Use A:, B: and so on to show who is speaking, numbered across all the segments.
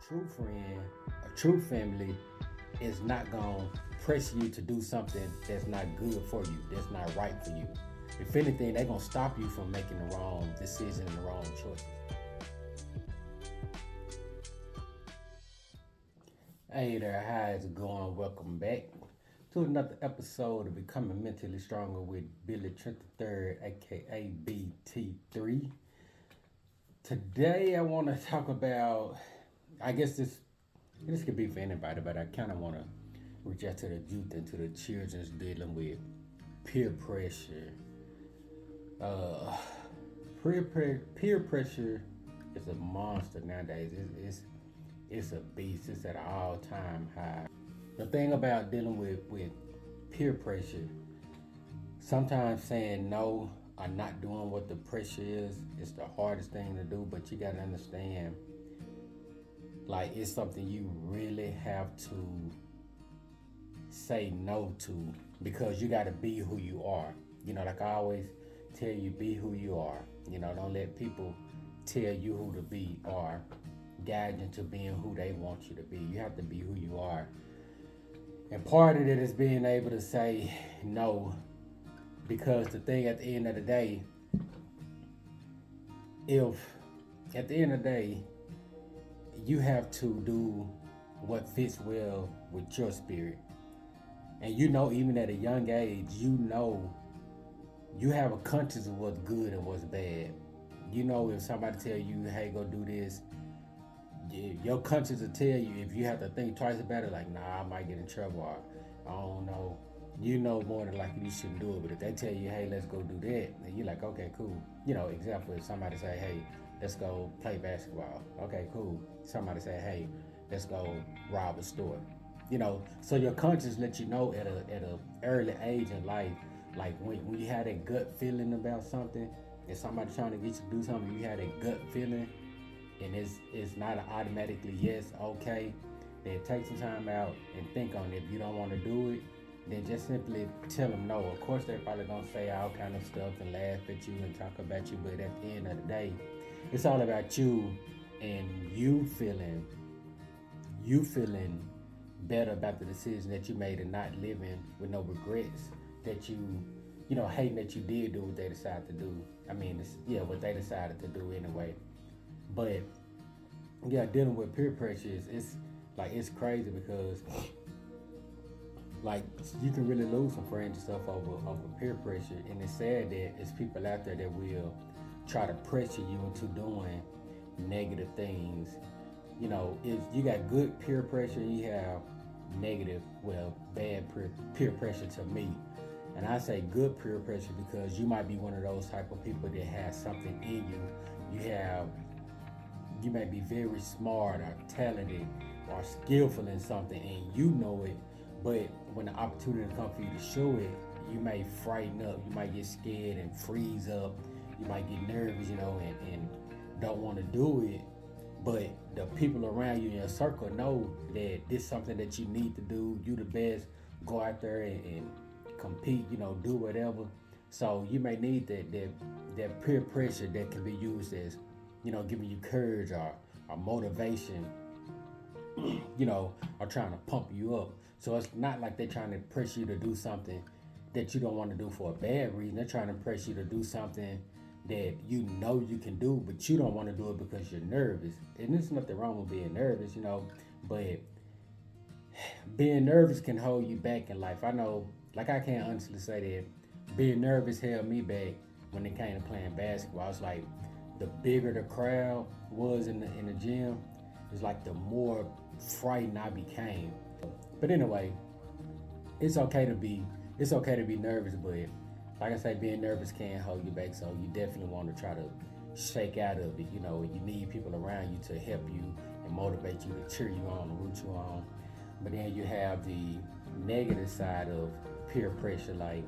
A: true friend, a true family is not going to press you to do something that's not good for you, that's not right for you. If anything, they're going to stop you from making the wrong decision and the wrong choices. Hey there, how's it going? Welcome back to another episode of Becoming Mentally Stronger with Billy Trent III, aka BT3. Today I want to talk about, I guess this could be for anybody, but I kind of want to reach out to the youth and to the children dealing with peer pressure. Uh, peer pressure is a monster nowadays. It's a beast. It's at an all time high. The thing about dealing with peer pressure, sometimes saying no or not doing what the pressure is the hardest thing to do, but you gotta understand, like, it's something you really have to say no to because you gotta be who you are. Like I always tell you, be who you are. Don't let people tell you who to be or guide you to being who they want you to be. You have to be who you are. And part of it is being able to say no, because the thing at the end of the day, if at the end of the day, you have to do what fits well with your spirit. And even at a young age, you have a conscience of what's good and what's bad. If somebody tell you, hey, go do this, your conscience will tell you. If you have to think twice about it, like, nah, I might get in trouble, or I don't know. More than likely you shouldn't do it. But if they tell you, hey, let's go do that, then you're like, okay, cool. Example, if somebody say, hey, let's go play basketball. Okay, cool. Somebody say, hey, let's go rob a store. So your conscience lets you know at a early age in life, like when you had a gut feeling about something, and somebody trying to get you to do something, you had a gut feeling, and it's not an automatically yes, okay, then take some time out and think on it. If you don't want to do it, then just simply tell them no. Of course, they're probably gonna say all kind of stuff and laugh at you and talk about you, but at the end of the day, it's all about you and you feeling better about the decision that you made and not living with no regrets that hating that you did do what they decided to do. What they decided to do anyway. But yeah, dealing with peer pressure it's crazy because like you can really lose some friends and stuff over peer pressure, and it's sad that it's people out there that will try to pressure you into doing negative things. If you got good peer pressure, you have bad peer pressure to me. And I say good peer pressure because you might be one of those type of people that has something in you. You may be very smart or talented or skillful in something, and you know it, but when the opportunity comes for you to show it, you may frighten up, you might get scared and freeze up, you might get nervous, and don't want to do it. But the people around you in your circle know that this is something that you need to do. You the best. Go out there and compete. Do whatever. So you may need that peer pressure that can be used as, giving you courage or motivation. Or trying to pump you up. So it's not like they're trying to press you to do something that you don't want to do for a bad reason. They're trying to press you to do something that you can do, but you don't want to do it because you're nervous. And there's nothing wrong with being nervous, but being nervous can hold you back in life. I know, like, I can't honestly say that being nervous held me back when it came to playing basketball. It's like the bigger the crowd was in the gym, it's like the more frightened I became. But anyway, it's okay to be nervous, but like I say, being nervous can hold you back, so you definitely want to try to shake out of it. You need people around you to help you and motivate you, to cheer you on, and root you on. But then you have the negative side of peer pressure, like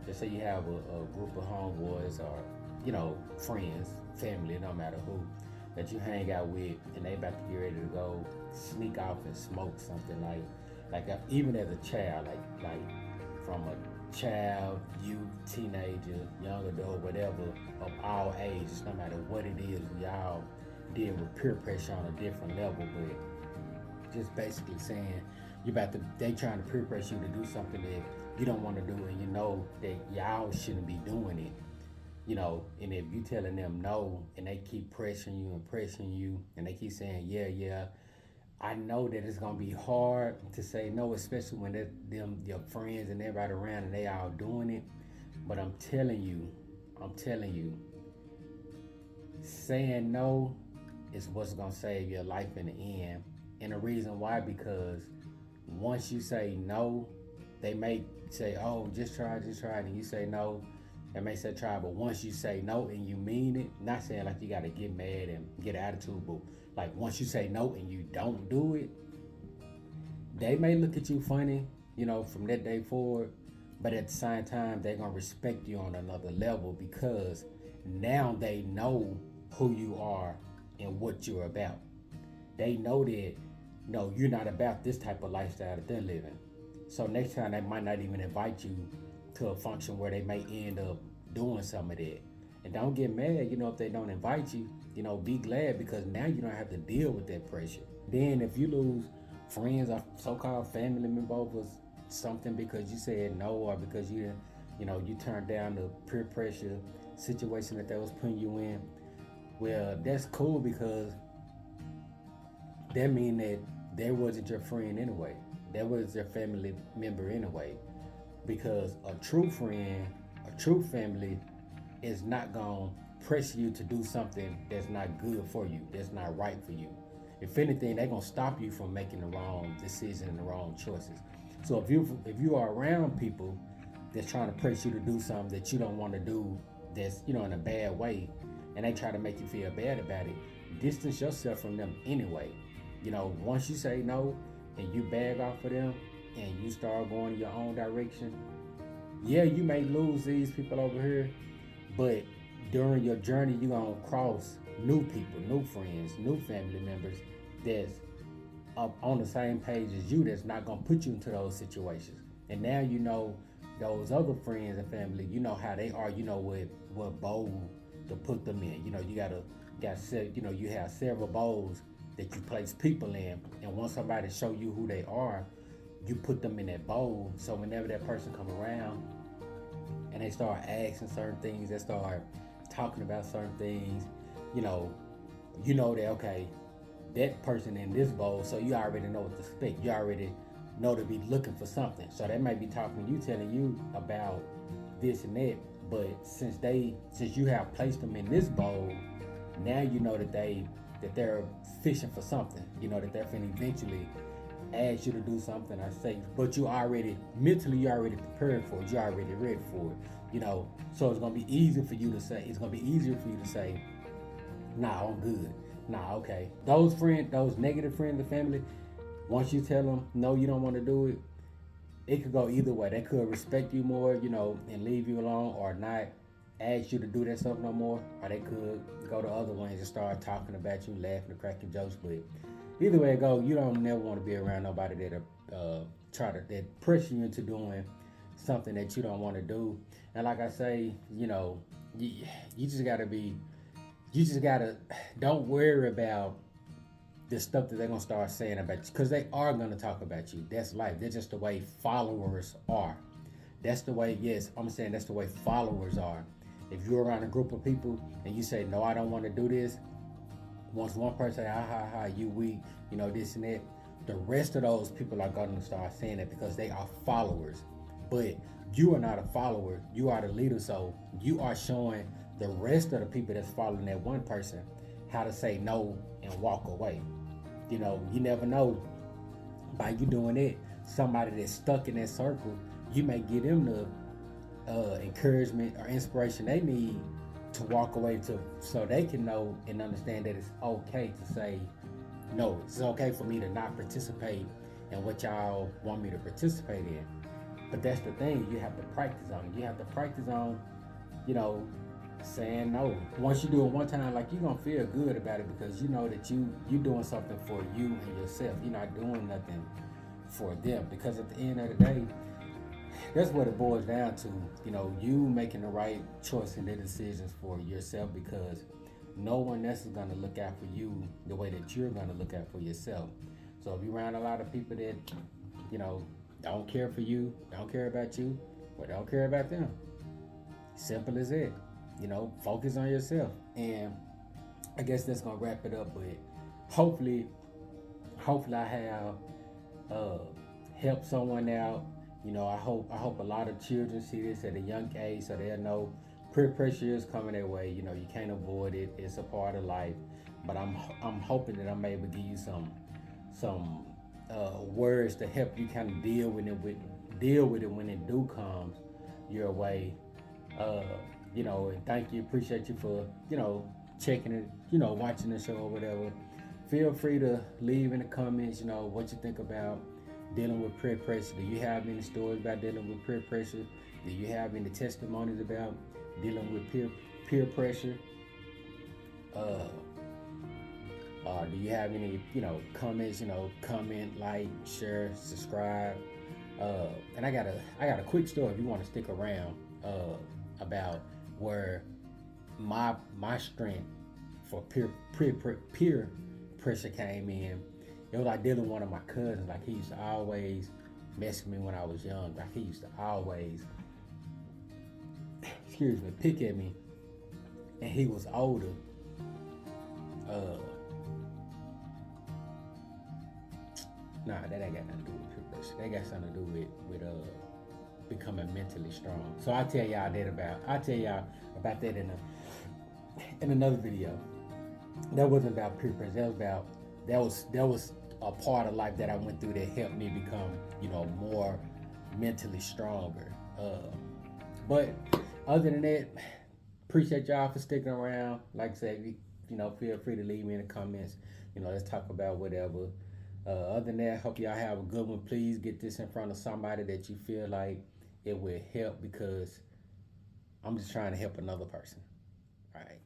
A: let's say you have a group of homeboys or friends, family, no matter who, that you hang out with, and they about to get ready to go sneak off and smoke something, like even as a child, like from a child, youth, teenager, young adult, whatever, of all ages, no matter what it is, we all deal with peer pressure on a different level. But just basically saying they trying to peer pressure you to do something that you don't want to do, and you know that y'all shouldn't be doing it. And if you telling them no, and they keep pressuring you, and they keep saying yeah, yeah, I know that it's gonna be hard to say no, especially when them your friends and everybody around and they all doing it. But I'm telling you, saying no is what's gonna save your life in the end. And the reason why, because once you say no, they may say, "Oh, just try," and you say no. They may say try, but once you say no and you mean it, not saying like you gotta get mad and get attitude, but like once you say no and you don't do it, they may look at you funny, from that day forward. But at the same time, they're gonna respect you on another level because now they know who you are and what you're about. They know that no, you're not about this type of lifestyle that they're living. So next time they might not even invite you to a function where they may end up doing some of that. And don't get mad, if they don't invite you, be glad because now you don't have to deal with that pressure. Then if you lose friends or so-called family member over something because you said no or because you turned down the peer pressure situation that they was putting you in, well, that's cool because that mean that they wasn't your friend anyway. That was your family member anyway. Because a true friend, a true family is not going to pressure you to do something that's not good for you, that's not right for you. If anything, they're going to stop you from making the wrong decision and the wrong choices. So if you are around people that's trying to press you to do something that you don't want to do, that's in a bad way, and they try to make you feel bad about it, distance yourself from them anyway. Once you say no and you bag off of them and you start going in your own direction, yeah, you may lose these people over here, but during your journey, you're going to cross new people, new friends, new family members that's up on the same page as you, that's not going to put you into those situations. And now you know those other friends and family, you know how they are, what bowl to put them in. You have several bowls that you place people in, and once somebody show you who they are, you put them in that bowl. So whenever that person come around and they start asking certain things, they start talking about certain things, you know that okay, that person in this bowl, so you already know what to expect. You already know to be looking for something. So they might be talking to you, telling you about this and that, but since you have placed them in this bowl, now you know that they're fishing for something. That they're finna eventually ask you to do something I say, but you already prepared for it. You already ready for it. So it's gonna be easier for you to say. It's gonna be easier for you to say, "Nah, I'm good. Nah, okay." Those negative friends and family, once you tell them no, you don't want to do it, it could go either way. They could respect you more, and leave you alone, or not ask you to do that stuff no more, or they could go to other ones and start talking about you, laughing and cracking jokes. But either way it go, you don't never want to be around nobody that that pressure you into doing something that you don't want to do. And like I say, you just gotta don't worry about the stuff that they're gonna start saying about you, because they are gonna talk about you. That's life. That's just the way followers are. That's the way. Yes, I'm saying that's the way followers are. If you're around a group of people and you say, "No, I don't want to do this," once one person say, "Ha, you weak," this and that, the rest of those people are going to start saying it because they are followers. But you are not a follower, you are the leader. So you are showing the rest of the people that's following that one person how to say no and walk away. You never know, by you doing it, somebody that's stuck in that circle, you may give them the encouragement or inspiration they need to walk away, so they can know and understand that it's okay to say no. It's okay for me to not participate in what y'all want me to participate in. But that's the thing, you have to practice on. You have to practice on, saying no. Once you do it one time, like, you're gonna feel good about it because you know that you doing something for you and yourself. You're not doing nothing for them, because at the end of the day, that's what it boils down to. You making the right choice and the decisions for yourself, because no one else is going to look out for you the way that you're going to look out for yourself. So if you're around a lot of people that, you know, don't care for you, don't care about you, or don't care about them, simple as that. You know, focus on yourself. And I guess that's gonna wrap it up. But hopefully, hopefully I have uh, helped someone out. You know, I hope a lot of children see this at a young age so they'll know peer pressure is coming their way. You know, you can't avoid it. It's a part of life. But I'm hoping that I'm able to give you some words to help you kind of deal with it when it do comes your way. Uh, you know, and thank you, appreciate you for checking it, watching the show or whatever. Feel free to leave in the comments, what you think about dealing with peer pressure. Do you have any stories about dealing with peer pressure? Do you have any testimonies about dealing with peer pressure? Uh, do you have any, comments? Comment, like, share, subscribe. And I got a quick story if you want to stick around about where my strength for peer pressure came in. It was like dealing with one of my cousins. Like he used to always mess with me when I was young. Like he used to always, pick at me. And he was older. Nah, that ain't got nothing to do with peer pressure. That got something to do with becoming mentally strong. So I'll tell y'all about that in another video. That wasn't about peer pressure. That was a part of life that I went through that helped me become, more mentally stronger. But other than that, appreciate y'all for sticking around. Like I said, feel free to leave me in the comments. Let's talk about whatever. Other than that, hope y'all have a good one. Please get this in front of somebody that you feel like it will help, because I'm just trying to help another person. All right.